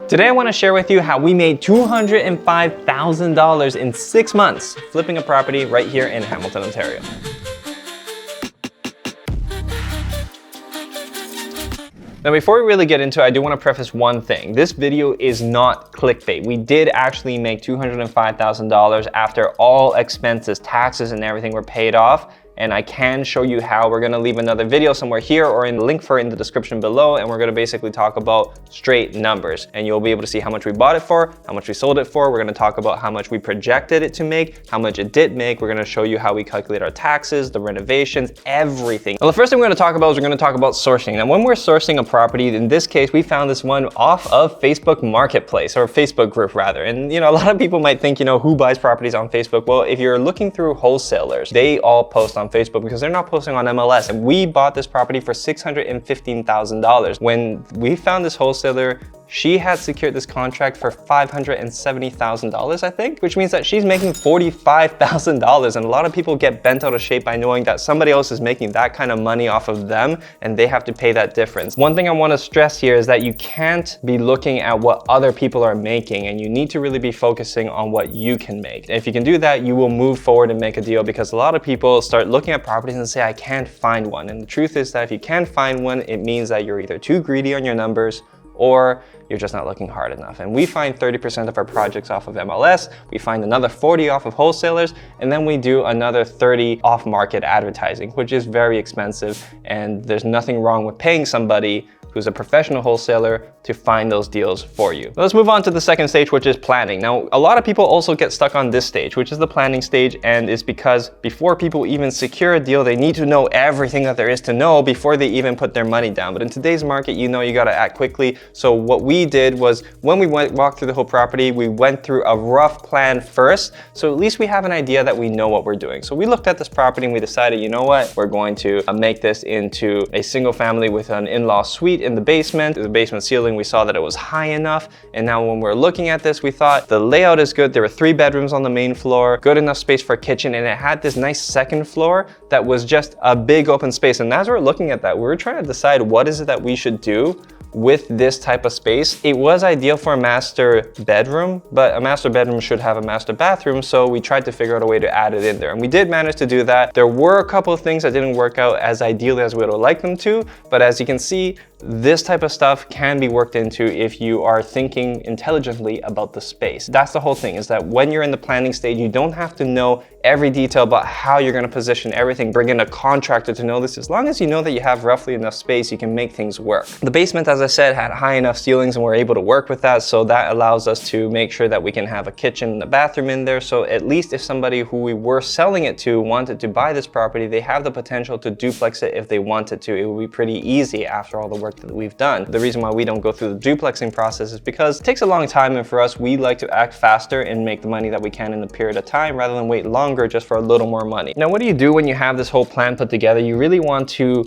Today I want to share with you how we made $205,000 in 6 months flipping a property right here in Hamilton, Ontario. Now before we really get into it, I do want to preface one thing. This video is not clickbait. We did actually make $205,000 after all expenses, taxes, and everything were paid off. And I can show you how. We're gonna leave another video somewhere here or in the link for it in the description below, and we're gonna basically talk about straight numbers. And you'll be able to see how much we bought it for, how much we sold it for. We're gonna talk about how much we projected it to make, how much it did make. We're gonna show you how we calculate our taxes, the renovations, everything. Well, the first thing we're gonna talk about is we're gonna talk about sourcing. Now, when we're sourcing a property, in this case, we found this one off of Facebook Marketplace, or Facebook group rather. And a lot of people might think, who buys properties on Facebook? Well, if you're looking through wholesalers, they all post on Facebook because they're not posting on MLS. And we bought this property for $615,000. When we found this wholesaler, she had secured this contract for $570,000, I think, which means that she's making $45,000. And a lot of people get bent out of shape by knowing that somebody else is making that kind of money off of them and they have to pay that difference. One thing I want to stress here is that you can't be looking at what other people are making, and you need to really be focusing on what you can make. And if you can do that, you will move forward and make a deal, because a lot of people start looking at properties and say, I can't find one. And the truth is that if you can't find one, it means that you're either too greedy on your numbers or you're just not looking hard enough. And we find 30% of our projects off of MLS, we find another 40 off of wholesalers, and then we do another 30 off market advertising, which is very expensive. And there's nothing wrong with paying somebody who's a professional wholesaler to find those deals for you. Let's move on to the second stage, which is planning. Now, a lot of people also get stuck on this stage, which is the planning stage, and it's because before people even secure a deal, they need to know everything that there is to know before they even put their money down. But in today's market, you gotta act quickly. So what we did was, when we walked through the whole property, we went through a rough plan first, so at least we have an idea that we know what we're doing. So we looked at this property and we decided, you know what, we're going to make this into a single family with an in-law suite in the basement. The basement ceiling, we saw that it was high enough. And now when we're looking at this, we thought the layout is good. There were 3 bedrooms on the main floor, good enough space for a kitchen, and it had this nice second floor that was just a big open space. And as we're looking at that, we were trying to decide what is it that we should do with this type of space. It was ideal for a master bedroom, but a master bedroom should have a master bathroom, so we tried to figure out a way to add it in there. And we did manage to do that. There were a couple of things that didn't work out as ideally as we would have liked them to, but as you can see, this type of stuff can be worked into if you are thinking intelligently about the space. That's the whole thing, is that when you're in the planning stage, you don't have to know every detail about how you're going to position everything, bring in a contractor to know this. As long as you know that you have roughly enough space, you can make things work. The basement, as I said, had high enough ceilings and we're able to work with that, so that allows us to make sure that we can have a kitchen and a bathroom in there. So at least if somebody who we were selling it to wanted to buy this property, they have the potential to duplex it if they wanted to. It would be pretty easy after all the work that we've done. The reason why we don't go through the duplexing process is because it takes a long time, and for us, we like to act faster and make the money that we can in a period of time rather than wait longer just for a little more money. Now, what do you do when you have this whole plan put together? You really want to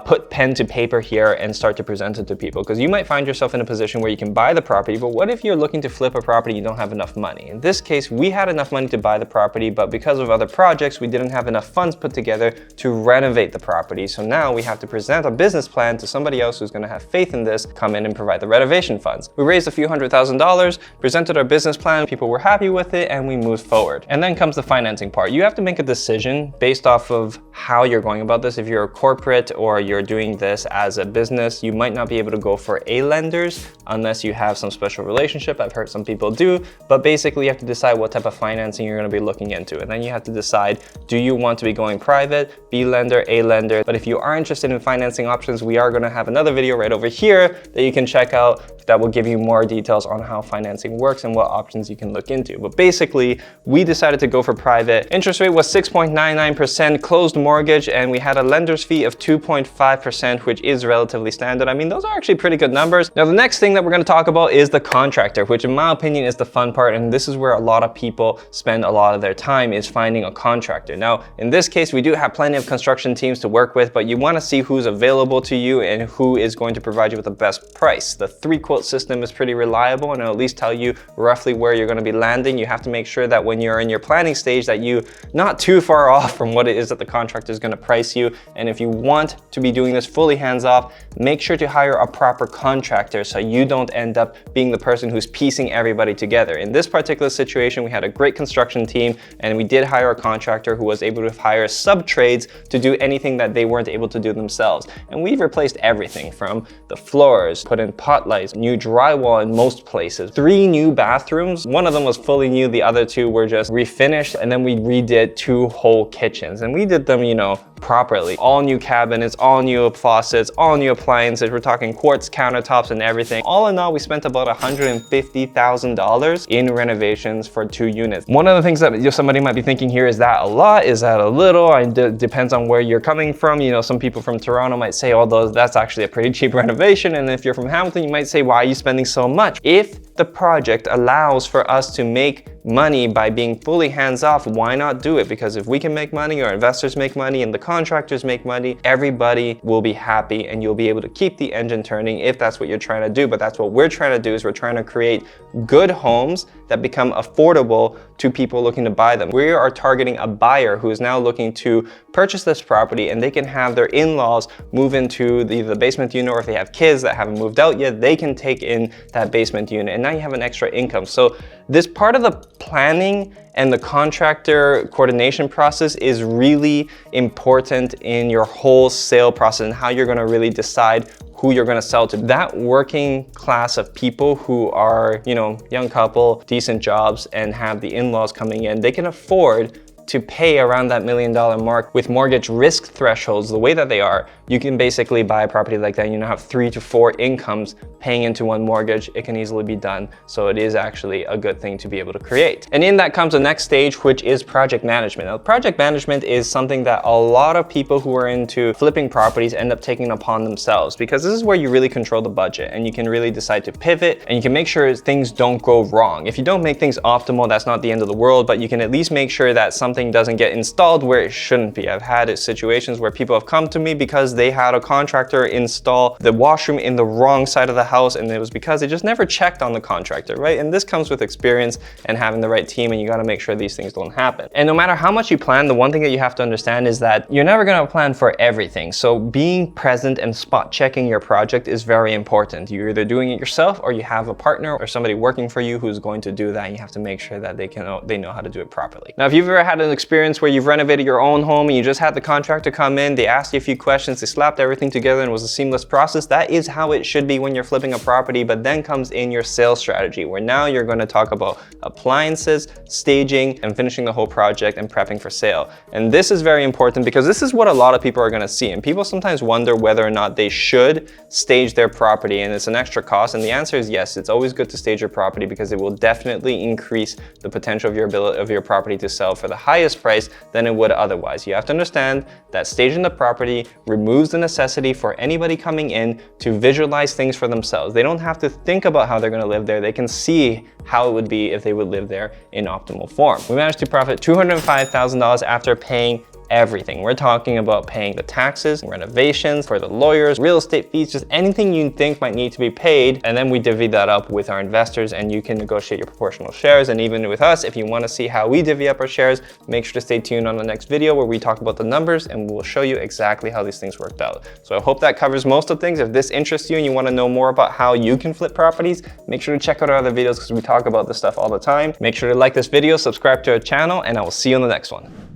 put pen to paper here and start to present it to people, because you might find yourself in a position where you can buy the property, but what if you're looking to flip a property and you don't have enough money? In this case, we had enough money to buy the property, but because of other projects, we didn't have enough funds put together to renovate the property. So now we have to present a business plan to somebody else who's going to have faith in this, come in and provide the renovation funds. We raised a few $100,000, presented our business plan, people were happy with it, and we moved forward. And then comes the financing part. You have to make a decision based off of how you're going about this. If you're a corporate or you're doing this as a business, you might not be able to go for A lenders unless you have some special relationship. I've heard some people do, but basically you have to decide what type of financing you're going to be looking into. And then you have to decide, do you want to be going private, B lender, A lender? But if you are interested in financing options, we are going to have another video right over here that you can check out that will give you more details on how financing works and what options you can look into. But basically, we decided to go for private. Interest rate was 6.99%, closed mortgage, and we had a lender's fee of 2.5%, which is relatively standard. I mean, those are actually pretty good numbers. Now, the next thing that we're going to talk about is the contractor, which in my opinion is the fun part, and this is where a lot of people spend a lot of their time, is finding a contractor. Now, in this case, we do have plenty of construction teams to work with, but you want to see who's available to you and who is going to provide you with the best price. The 3-quote system is pretty reliable, and it'll at least tell you roughly where you're going to be landing. You have to make sure that when you're in your planning stage that you not too far off from what it is that the contractor is going to price you. And if you want want to be doing this fully hands-off, make sure to hire a proper contractor so you don't end up being the person who's piecing everybody together. In this particular situation, we had a great construction team, and we did hire a contractor who was able to hire sub-trades to do anything that they weren't able to do themselves. And we've replaced everything from the floors, put in pot lights, new drywall in most places, 3 new bathrooms. One of them was fully new, the other 2 were just refinished, and then we redid 2 whole kitchens. And we did them, you know, properly. All new cabinets, all new faucets, all new appliances. We're talking quartz countertops and everything. All in all, we spent about $150,000 in renovations for 2 units. One of the things that somebody might be thinking here, is that a lot? Is that a little? It depends on where you're coming from. You know, some people from Toronto might say, oh, that's actually a pretty cheap renovation. And if you're from Hamilton, you might say, why are you spending so much? If the project allows for us to make money by being fully hands-off, why not do it? Because if we can make money, our investors make money, and the contractors make money, everybody will be happy, and you'll be able to keep the engine turning if that's what you're trying to do. But that's what we're trying to do, is we're trying to create good homes that become affordable to people looking to buy them. We are targeting a buyer who is now looking to purchase this property, and they can have their in-laws move into the basement unit, or if they have kids that haven't moved out yet, they can take in that basement unit, and now you have an extra income. So this part of the planning and the contractor coordination process is really important in your whole sale process, and how you're going to really decide who you're going to sell to. That working class of people who are, you know, young couple, decent jobs, and have the in-laws coming in, they can afford to pay around that $1 million mark. With mortgage risk thresholds the way that they are, you can basically buy a property like that and you now have 3 to 4 incomes paying into one mortgage. It can easily be done. So it is actually a good thing to be able to create. And in that comes the next stage, which is project management. Now, project management is something that a lot of people who are into flipping properties end up taking upon themselves, because this is where you really control the budget, and you can really decide to pivot, and you can make sure things don't go wrong. If you don't make things optimal, that's not the end of the world, but you can at least make sure that something doesn't get installed where it shouldn't be. I've had situations where people have come to me because they had a contractor install the washroom in the wrong side of the house, and it was because they just never checked on the contractor, right? And this comes with experience and having the right team, and you got to make sure these things don't happen. And no matter how much you plan, the one thing that you have to understand is that you're never going to plan for everything. So being present and spot checking your project is very important. You're either doing it yourself, or you have a partner or somebody working for you who's going to do that. You have to make sure that they know how to do it properly. Now, if you've ever had an experience where you've renovated your own home and you just had the contractor come in, they asked you a few questions, they slapped everything together, and it was a seamless process, that is how it should be when you're flipping a property. But then comes in your sales strategy, where now you're going to talk about appliances, staging, and finishing the whole project and prepping for sale. And this is very important, because this is what a lot of people are going to see, and people sometimes wonder whether or not they should stage their property, and it's an extra cost. And the answer is yes. It's always good to stage your property, because it will definitely increase the potential of your property to sell for the highest price than it would otherwise. You have to understand that staging the property removes the necessity for anybody coming in to visualize things for themselves. They don't have to think about how they're going to live there. They can see how it would be if they would live there in optimal form. We managed to profit $205,000 after paying everything. We're talking about paying the taxes, renovations, for the lawyers, real estate fees, just anything you think might need to be paid. And then we divvy that up with our investors, and you can negotiate your proportional shares. And even with us, if you want to see how we divvy up our shares, make sure to stay tuned on the next video, where we talk about the numbers and we'll show you exactly how these things worked out. So I hope that covers most of things. If this interests you and you want to know more about how you can flip properties, make sure to check out our other videos, because we talk about this stuff all the time. Make sure to like this video, subscribe to our channel, and I will see you on the next one.